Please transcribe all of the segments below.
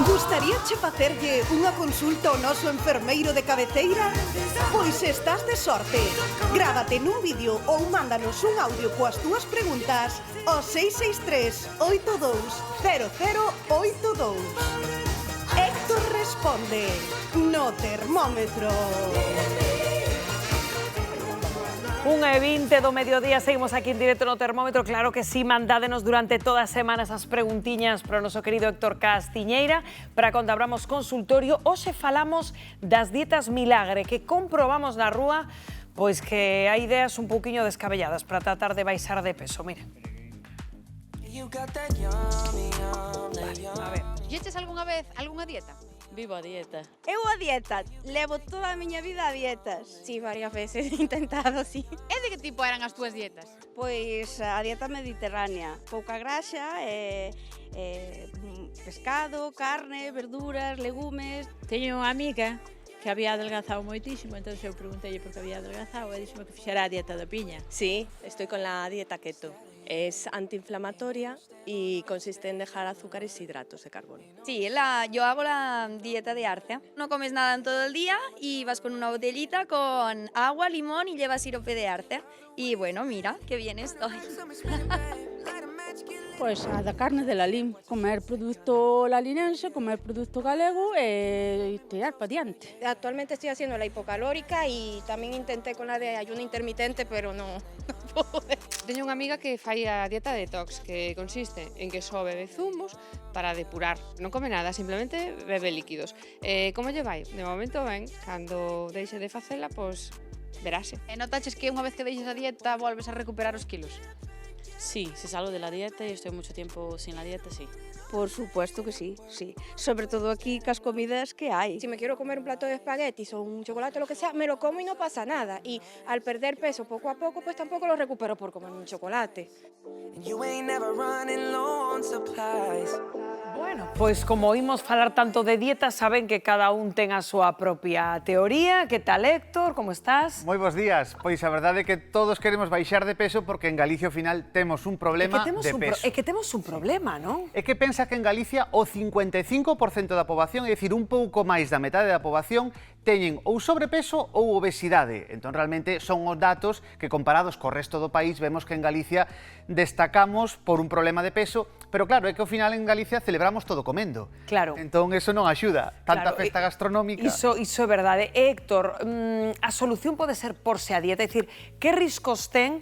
Gustaríache facerlle unha consulta ao noso enfermeiro de cabeceira? Pois estás de sorte. Grábate nun vídeo ou mándanos un audio coas túas preguntas ao 663 82 0082. Héctor responde no termómetro. 1:20 do mediodía, seguimos aquí en directo no termómetro. Claro que sí, mandádenos durante toda a semana esas preguntiñas para o noso querido Héctor Castiñeira para cando abramos consultorio. Hoxe falamos das dietas milagre que comprobamos na rúa, pois que hai ideas un pouquiño descabelladas para tratar de baixar de peso. Mire. A ver, lleches algunha vez algunha dieta? Vivo a dieta. Eu a dieta, levo toda a miña vida a dietas. Sí, varias veces he intentado, sí. E de que tipo eran as túas dietas? Pois a dieta mediterránea, pouca graxa, pescado, carne, verduras, legumes. Teño unha amiga que había adelgazado moitísimo, entón eu preguntei por que había adelgazado e dixeme que fixera a dieta da piña. Sí, estoy con la dieta keto. Es antiinflamatoria y consiste en dejar azúcares y hidratos de carbono. Sí, yo hago la dieta de arce. No comes nada en todo el día y vas con una botellita con agua, limón y llevas sirope de arce. Y bueno, mira, qué bien estoy. Pois a da carne de lalín, comer produto lalinense, comer produto galego e tirar para diante. Actualmente estoy haciendo la hipocalórica y también intenté con la de ayuno intermitente, pero no pude. Teño unha amiga que fai a dieta detox, que consiste en que só bebe zumos para depurar. Non come nada, simplemente bebe líquidos. Como lle vai? De momento ben, cando deixe de facela, pois verase. E notaches que unha vez que deixes a dieta volves a recuperar os kilos? Sí, si salgo de la dieta y estoy mucho tiempo sin la dieta, sí. Por supuesto que sí, sí. Sobre todo aquí cas comidas que hai. Si me quiero comer un plato de espaguetis o un chocolate o lo que sea, me lo como y no pasa nada. Y al perder peso poco a poco, pues tampoco lo recupero por comer un chocolate. Bueno, pois como oímos falar tanto de dietas, saben que cada un ten a súa propia teoría. Que tal, Héctor? Como estás? Moi bons días. Pois a verdade é que todos queremos baixar de peso porque en Galicia ao final temos un problema de peso. É que temos un problema, non? É que pensa que en Galicia o 55% da poboación, é dicir, un pouco máis da metade da poboación, teñen ou sobrepeso ou obesidade. Entón, realmente, son os datos que, comparados co resto do país, vemos que en Galicia destacamos por un problema de peso, pero claro, é que ao final en Galicia celebramos todo comendo. Claro. Entón, eso non axuda. Tanta Claro, festa gastronómica. Iso é verdade. Héctor, a solución pode ser porse a dieta, é dicir, que riscos ten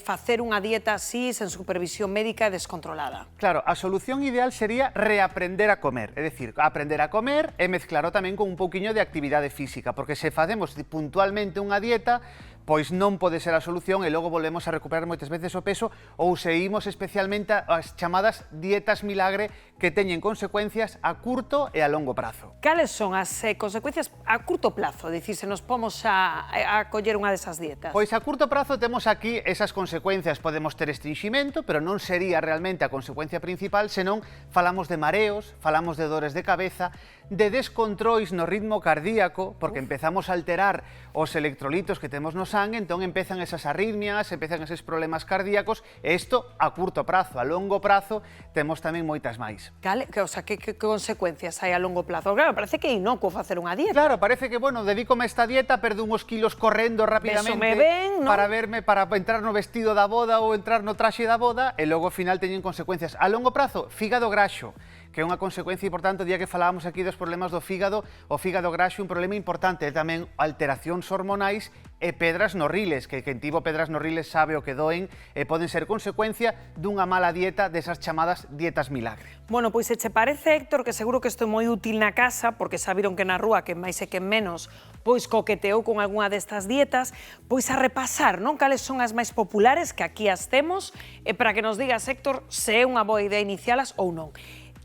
facer unha dieta así, sen supervisión médica e descontrolada? Claro, a solución ideal sería reaprender a comer, é dicir, aprender a comer e mezclaro tamén con un pouquiño de actividade física, porque se facemos puntualmente unha dieta, pois non pode ser a solución e logo volvemos a recuperar moitas veces o peso ou seguimos especialmente as chamadas dietas milagre que teñen consecuencias a curto e a longo prazo. Cales son as consecuencias a curto plazo? Dicir, se nos pomos a coller unha desas dietas. Pois a curto prazo temos aquí esas consecuencias. Podemos ter estrinximento, pero non sería realmente a consecuencia principal, senón falamos de mareos, falamos de dores de cabeza, de descontrois no ritmo cardíaco, porque empezamos a alterar os electrolitos que temos no sangue, entón empezan esas arritmias, empezan eses problemas cardíacos, e isto a curto prazo. A longo prazo temos tamén moitas máis. O sea, que consecuencias hai a longo plazo? Claro, parece que é inocuo facer unha dieta. Claro, parece que, bueno, dedícome a esta dieta, perdo uns kilos correndo rapidamente ben, ¿no? para entrar no vestido da boda ou entrar no traxe da boda, e logo ao final teñen consecuencias. A longo prazo, fígado graxo, que é unha consecuencia importante. O día que falábamos aquí dos problemas do fígado, o fígado graxo é un problema importante, é tamén alteracións hormonais e pedras no riles, que quen tivo pedras no riles sabe o que doen e poden ser consecuencia dunha mala dieta desas chamadas dietas milagre. Bueno, pois se che parece, Héctor, que seguro que isto é moi útil na casa, porque xa viron que na rúa, que máis e que menos, pois coqueteou con algunha destas dietas, pois a repasar, non? Cales son as máis populares, que aquí as temos, e para que nos digas, Héctor, se é unha boa idea inicialas ou non.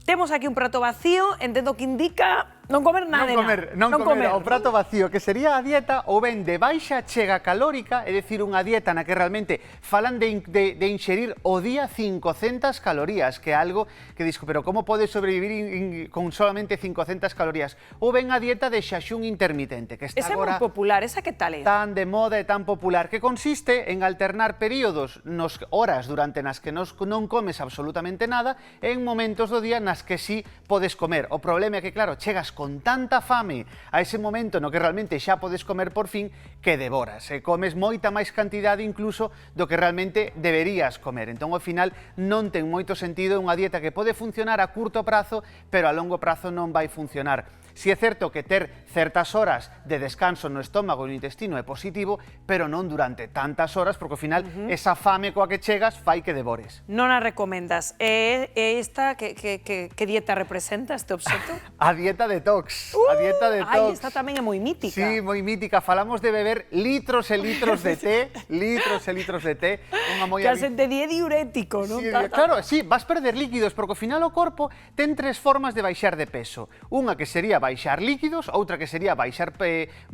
Temos aquí un prato vacío, entendo que indica Non comer nada de nada. Non comer o prato vacío, que sería a dieta ou ben de baixa chega calórica, é dicir, unha dieta na que realmente falan de inxerir o día 500 calorías, que é algo que disco, pero como podes sobrevivir con solamente 500 calorías? Ou ben a dieta de xaxún intermitente, que está Esa é agora moi popular, esa que tal é? tan de moda e tan popular, que consiste en alternar períodos, horas durante nas que non comes absolutamente nada, e en momentos do día nas que sí podes comer. O problema é que, claro, chegas con tanta fame a ese momento no que realmente xa podes comer por fin, que devoras, e comes moita máis cantidade incluso do que realmente deberías comer. Entón, ao final, non ten moito sentido unha dieta que pode funcionar a curto prazo, pero a longo prazo non vai funcionar. Si é certo que ter certas horas de descanso no estómago e no intestino é positivo, pero non durante tantas horas, porque ao final esa fame coa que chegas fai que devores. Non a recomendas. E esta, que dieta representa este obxecto? A dieta detox. A dieta detox. Ai, esta tamén é moi mítica. Sí, moi mítica. Falamos de beber litros e litros de té, litros e litros de té. Que a xente di é diurético, non? Sí, claro, sí, vas perder líquidos, porque ao final o corpo ten tres formas de baixar de peso. Unha que sería baixar líquidos, outra que sería baixar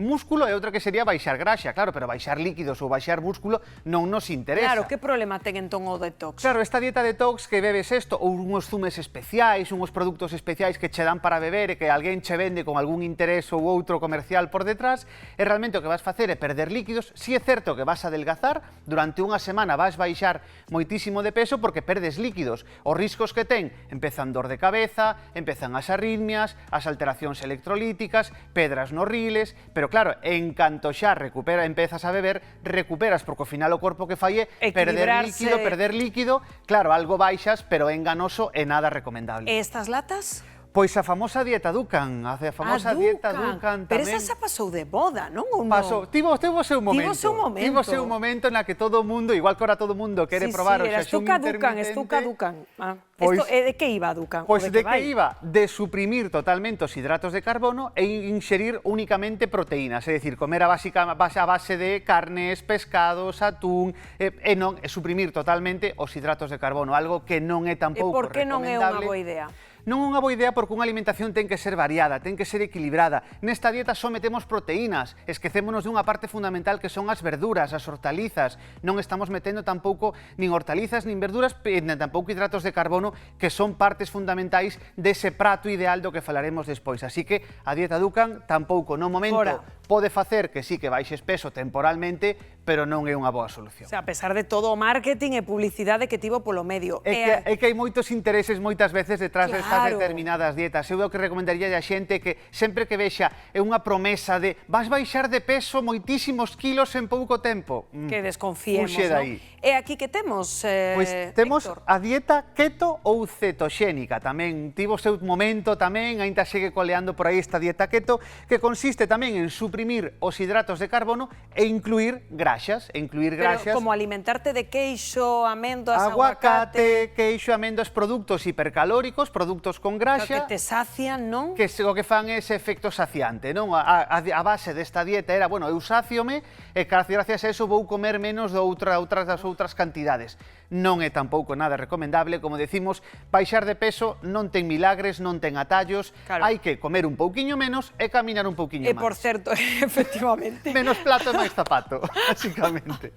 músculo e outra que sería baixar graxa. Claro, pero baixar líquidos ou baixar músculo non nos interesa. Claro, que problema ten entón o detox? Claro, esta dieta detox que bebes isto, ou unhos zumes especiais, unhos produtos especiais que che dan para beber e que alguén che vende con algún interés ou outro comercial por detrás, e realmente o que vas facer é perder líquidos. Si é certo que vas a adelgazar, durante unha semana vas baixar moitísimo de peso porque perdes líquidos. Os riscos que ten, empezan dor de cabeza, empezan as arritmias, as alteracións electrolíticas, pedras nos riles, pero claro, en canto xa empezas a beber, recuperas, porque ao final o corpo que fai é perder líquido, claro, algo baixas, pero é enganoso e nada recomendable. E estas latas? Pois a famosa dieta Dukan, a famosa dieta Dukan tamén. Pero esa xa pasou de moda, non? Ou non? Pasou, tivo seu momento. Tivo seu momento na que todo o mundo, igual que ahora todo o mundo quere probar o xaxún intermitente. Estuca Dukan. De que iba Dukan? Pois de que iba? De suprimir totalmente os hidratos de carbono e inxerir únicamente proteínas, é dicir, comer a base de carnes, pescados, atún, e non, suprimir totalmente os hidratos de carbono, algo que non é tampouco recomendable. E por que non é unha boa idea? Non é unha boa idea porque unha alimentación ten que ser variada, ten que ser equilibrada. Nesta dieta só metemos proteínas, esquecémonos dunha parte fundamental que son as verduras, as hortalizas. Non estamos metendo tampouco nin hortalizas, nin verduras, nin tampouco hidratos de carbono, que son partes fundamentais dese prato ideal do que falaremos despois. Así que a dieta Dukan tampouco no momento pode facer que sí que baixes peso temporalmente, pero non é unha boa solución. O sea, a pesar de todo o marketing e publicidade que tivo polo medio. É que hai moitos intereses moitas veces detrás destas determinadas dietas. Eu o que recomendaría a xente que sempre que vexa é unha promesa de vas baixar de peso moitísimos kilos en pouco tempo. Que desconfiemos, fuxe dai. E aquí que temos, Pois temos a dieta keto ou cetoxénica. Tamén tivo seu momento tamén, aínda segue coleando por aí esta dieta keto, que consiste tamén en suprimir os hidratos de carbono e incluir graxas. Pero como alimentarte de queixo, amendoas, aguacate, queixo, amendoas, produtos hipercalóricos, produtos con graxa. Que te sacian, non? Que o que fan é ese efecto saciante, non? A base desta dieta era, bueno, eu saciome e gracias a eso vou comer menos das outras cantidades. Non é tampouco nada recomendable, como decimos, baixar de peso non ten milagres, non ten atallos, hai que comer un pouquiño menos e caminar un pouquiño máis. E por certo, efectivamente. Menos plato e máis zapato, basicamente.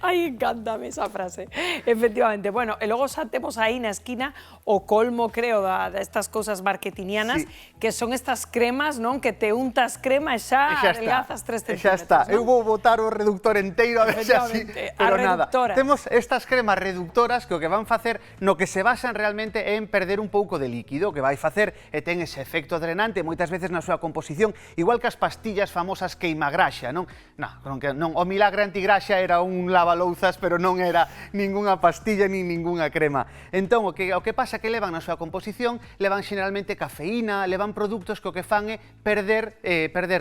Ai, encántame esa frase. Efectivamente. Bueno, e logo xa temos aí na esquina o colmo, creo, destas cousas marketingianas, que son estas cremas, non? Que te untas crema e xa adelgazas 3 centímetros. Xa está. Eu vou botar o reductor enteiro a ver se así, pero nada. Temos estas cremas reductoras que o que van facer, no que se basan realmente é en perder un pouco de líquido, que vai facer e ten ese efecto drenante moitas veces na súa composición, igual que as pastillas famosas queimagraxa, non? Non, o milagre antigraxa era un lavalouzas, pero non era ningunha pastilla nin ningunha crema. Entón, o que pasa que levan na súa composición, levan generalmente cafeína, levan produtos que o que fan é perder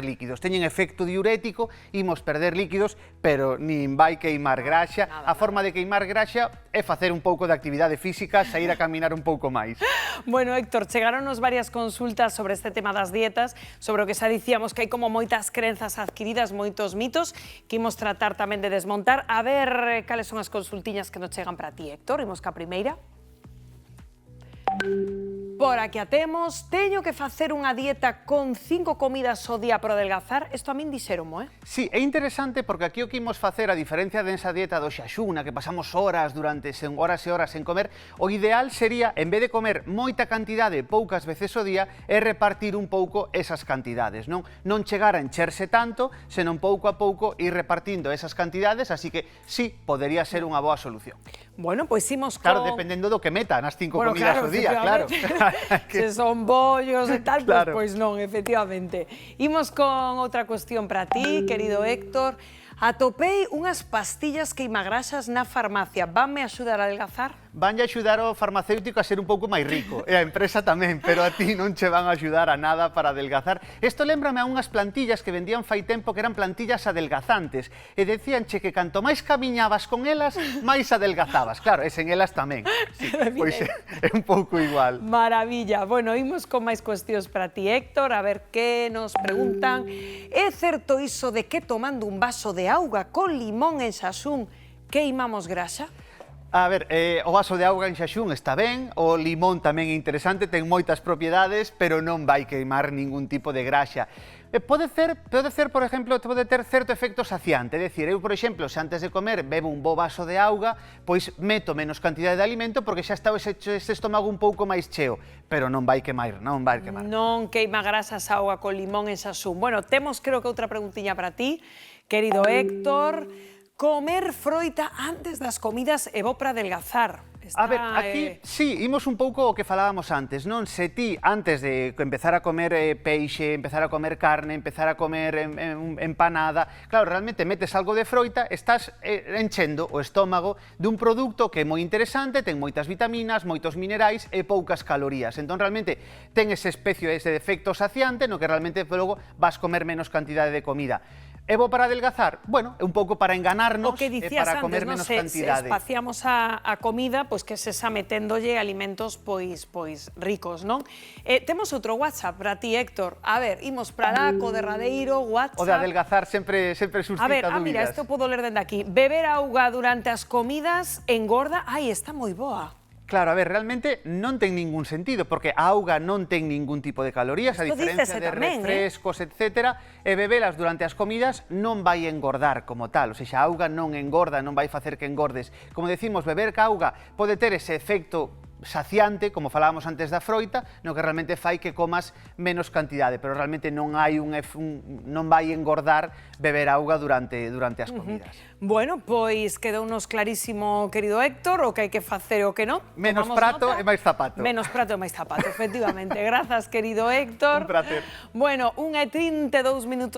líquidos. Teñen efecto diurético, imos perder líquidos, pero nin vai queimar graxa. A forma de queimar graxa é facer un pouco de actividade física, sair a caminar un pouco máis. Bueno, Héctor, chegaronnos varias consultas sobre este tema das dietas, sobre o que xa dicíamos que hai como moitas crenzas adquiridas, moitos mitos, que imos tratar tamén de desmontar. A ver, cales son as consultiñas que nos chegan para ti, Héctor? Imos ca primeira. Por aquí a temos, teño que facer unha dieta con 5 comidas ao día para adelgazar? Isto a min dixeronmo, Sí, é interesante porque aquí o que imos facer, a diferencia desa dieta do xaxuna, que pasamos horas e horas sen comer, o ideal sería, en vez de comer moita cantidade poucas veces ao día, é repartir un pouco esas cantidades, non chegar a encherse tanto, senón pouco a pouco ir repartindo esas cantidades, así que sí, podería ser unha boa solución. Bueno, pois imos con... Claro, dependendo do que meta nas 5 comidas ao día, claro. Se son bollos e tal, Claro. pois non, efectivamente. Imos con outra cuestión para ti, querido Héctor. Atopei unhas pastillas queimagrasas na farmacia. Vanme axudar a adelgazar? Vanlle axudar o farmacéutico a ser un pouco máis rico, e a empresa tamén, pero a ti non che van a axudar a nada para adelgazar. Isto lembrame a unhas plantillas que vendían fai tempo que eran plantillas adelgazantes, e decíanche que canto máis camiñabas con elas, máis adelgazabas. Claro, e sen elas tamén. Sí, pois é un pouco igual. Maravilla. Bueno, imos con máis cuestións para ti, Héctor, a ver que nos preguntan. É certo iso de que tomando un vaso de auga con limón en xaxún queimamos grasa? A ver, o vaso de auga en xaxún está ben, o limón tamén é interesante, ten moitas propiedades, pero non vai queimar ningún tipo de graxa. Pode ser, por exemplo, pode ter certo efecto saciante, é dicir, eu, por exemplo, se antes de comer bebo un bo vaso de auga, pois meto menos cantidade de alimento porque xa está ese estómago un pouco máis cheo, pero non vai queimar, non vai queimar. Non queima grasas a auga con limón en xaxún. Bueno, temos creo que outra preguntiña para ti, querido Héctor. Comer froita antes das comidas é bo para adelgazar. A ver, aquí, sí, imos un pouco o que falábamos antes, non? Se ti, antes de empezar a comer peixe, empezar a comer carne, empezar a comer empanada, claro, realmente metes algo de froita, estás enchendo o estómago dun produto que é moi interesante, ten moitas vitaminas, moitos minerais e poucas calorías. Entón, realmente, ten ese efecto saciante no que realmente logo vas comer menos cantidade de comida. É bo para adelgazar? Bueno, é un pouco para enganarnos e para comer menos cantidade. Se espaciamos a comida, pois que se xa meténdolle alimentos pois ricos, non? Temos outro WhatsApp para ti, Héctor. A ver, imos para lá, co derradeiro WhatsApp. O de adelgazar sempre suscita dúbidas. A ver, mira, isto podo ler dende aquí. Beber auga durante as comidas engorda? Ai, está moi boa. Claro, a ver, realmente non ten ningún sentido, porque a auga non ten ningún tipo de calorías, a diferencia de refrescos, etcétera, e bebelas durante as comidas non vai engordar como tal, ou seja, a auga non engorda, non vai facer que engordes. Como decimos, beber ca auga pode ter ese efecto saciante, como falábamos antes da froita, no que realmente fai que comas menos cantidade, pero realmente non hai non vai engordar beber auga durante as comidas. Bueno, pois quedounos clarísimo, querido Héctor, o que hai que facer e o que non. Menos prato e máis zapato. Menos prato e máis zapato, efectivamente. Grazas, querido Héctor. Un placer. Bueno, 1:32 minutos.